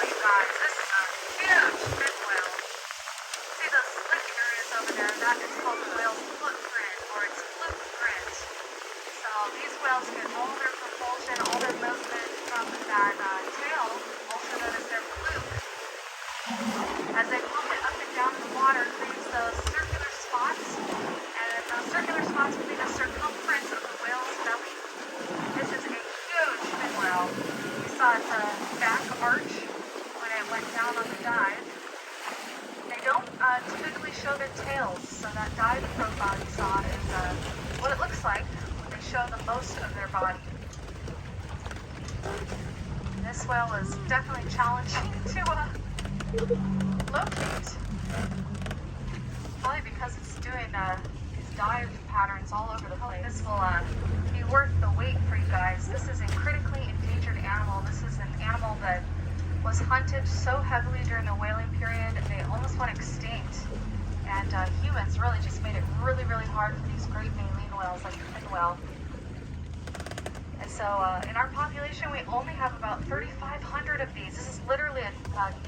you guys, this is a huge fin whale. See those slick areas over there? That is called the whale's footprint, or its fluke print. So these whales get all their propulsion, all their movement from that tail, also known as their fluke. As they pump it up and down in the water, it creates those circular spots, and those circular spots will be the circumference of the whale's belly. This is a huge fin whale. You saw its back arch when it went down on the dive. They don't typically show their tails, so that dive profile you saw is what it looks like when they show the most of their body. This whale is definitely challenging to locate. Probably because it's doing these dive patterns all over the place. This will be worth the wait for you guys. This is a critically endangered animal. This is an animal that was hunted so heavily during the whaling period, they almost went extinct. And humans really just made it really, really hard for these great baleen whales like the fin whale. And so in our population, we only have about 3,500 of these. This is literally a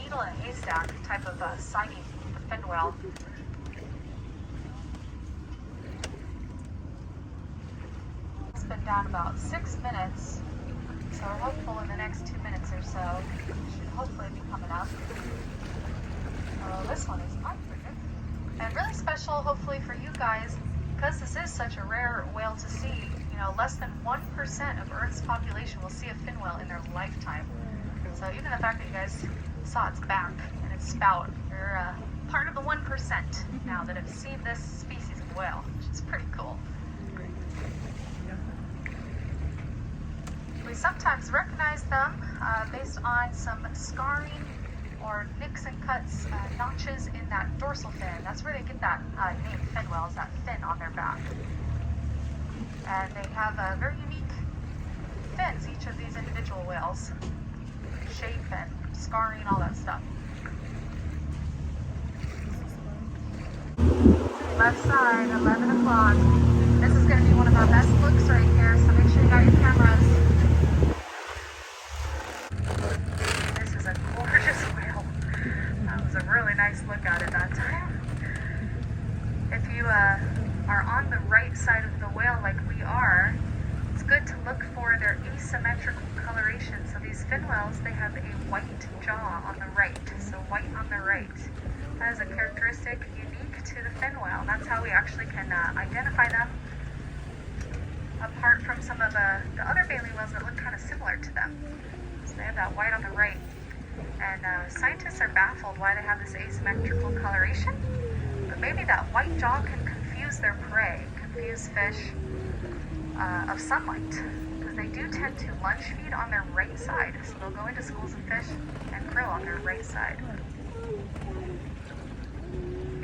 needle in a haystack type of sighting for the fin whale. It's been down about 6 minutes. So we're hopeful in the next 2 minutes or so, it should hopefully be coming up. This one is unforgettable. And really special, hopefully, for you guys, because this is such a rare whale to see. You know, less than 1% of Earth's population will see a fin whale in their lifetime. So even the fact that you guys saw its back and its spout, you're part of the 1% now that have seen this species of whale, which is pretty cool. We sometimes recognize them based on some scarring or nicks and cuts, notches in that dorsal fin. That's where they get that name fin whale, is that fin on their back. And they have very unique fins, each of these individual whales. Shape and scarring, all that stuff. Left side, 11 o'clock. This is going to be one of our best looks right here, so make sure you got your cameras. This is a gorgeous whale. That was a really nice look at it that time. If you are on the right side of the whale like we are, it's good to look for their asymmetrical coloration. So these fin whales, they have a white jaw on the right, so white on the right. That is a characteristic unique to the fin whale. That's how we actually can identify them apart from some of the other baleen whales that look kind of similar to them. So they have that white on the right. And scientists are baffled why they have this asymmetrical coloration. But maybe that white jaw can confuse their prey, confuse fish of sunlight. Because they do tend to lunge feed on their right side. So they'll go into schools of fish and krill on their right side.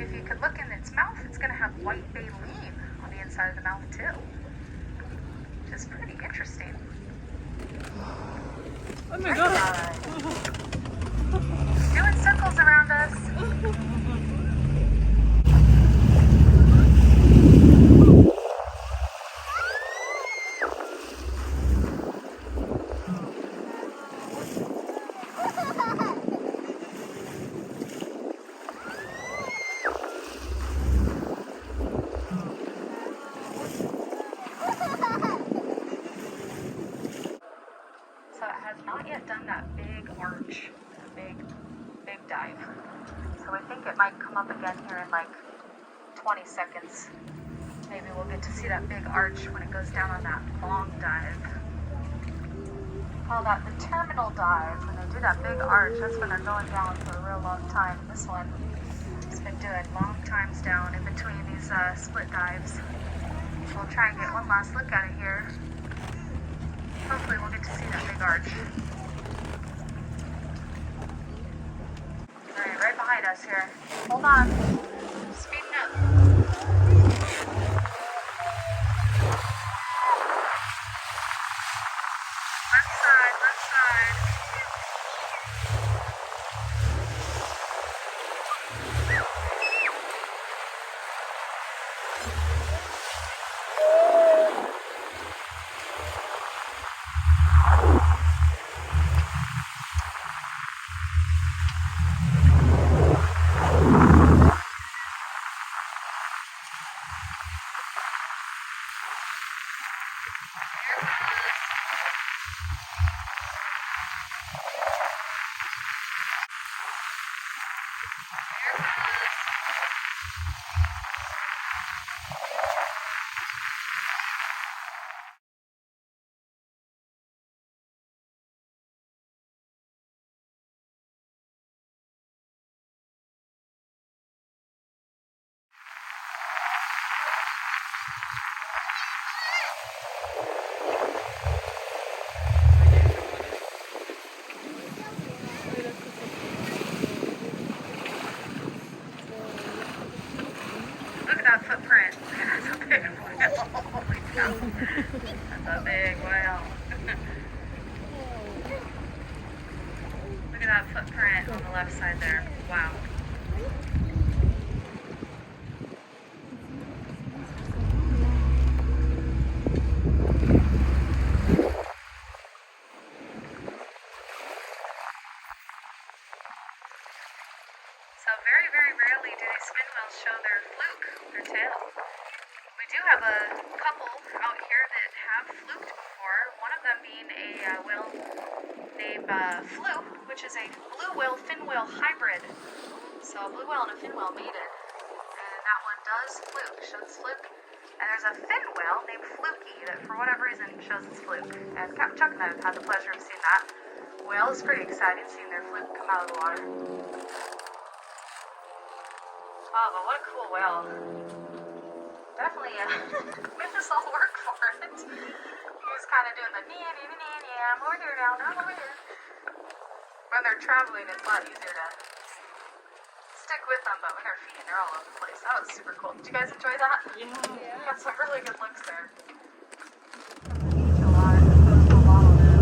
If you could look in its mouth, it's going to have white baleen on the inside of the mouth too. Which is pretty interesting. Oh my god! Doing circles around us. So it has not yet done that big arch, big dive. So I think it might come up again here in like 20 seconds. Maybe we'll get to see that big arch when it goes down on that long dive. Call that the terminal dive. When they do that big arch, that's when they're going down for a real long time. This one has been doing long times down in between these split dives. We'll try and get one last look at it here. Hopefully we'll get to see that big arch. Alright, right behind us here. Hold on. Speeding up. Left side, left side. two on the left side there. Wow. So very, very rarely do these fin whales show their fluke, their tail. We do have a couple out here that have fluked before, one of them being a whale named Fluke, which is a blue whale fin whale hybrid. So a blue whale and a fin whale mated. And that one does fluke, shows fluke. And there's a fin whale named Flukey that for whatever reason shows its fluke. And Captain Chuck and I have had the pleasure of seeing that whale. It's pretty exciting seeing their fluke come out of the water. Oh, but what a cool whale. Definitely made this all work for it. He was kind of doing the I'm over here now, I'm over here. When they're traveling, it's a lot easier to stick with them, but when they're feeding, they're all over the place. That was super cool. Did you guys enjoy that? Yeah. Got some really good looks there. A lot. Goes to a bottle now.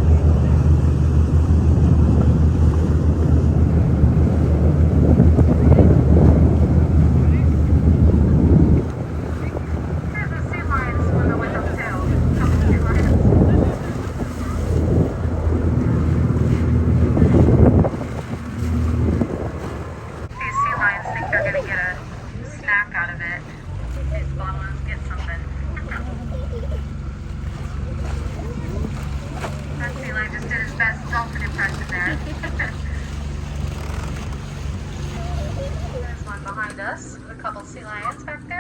There's one behind us with a couple sea lions back there.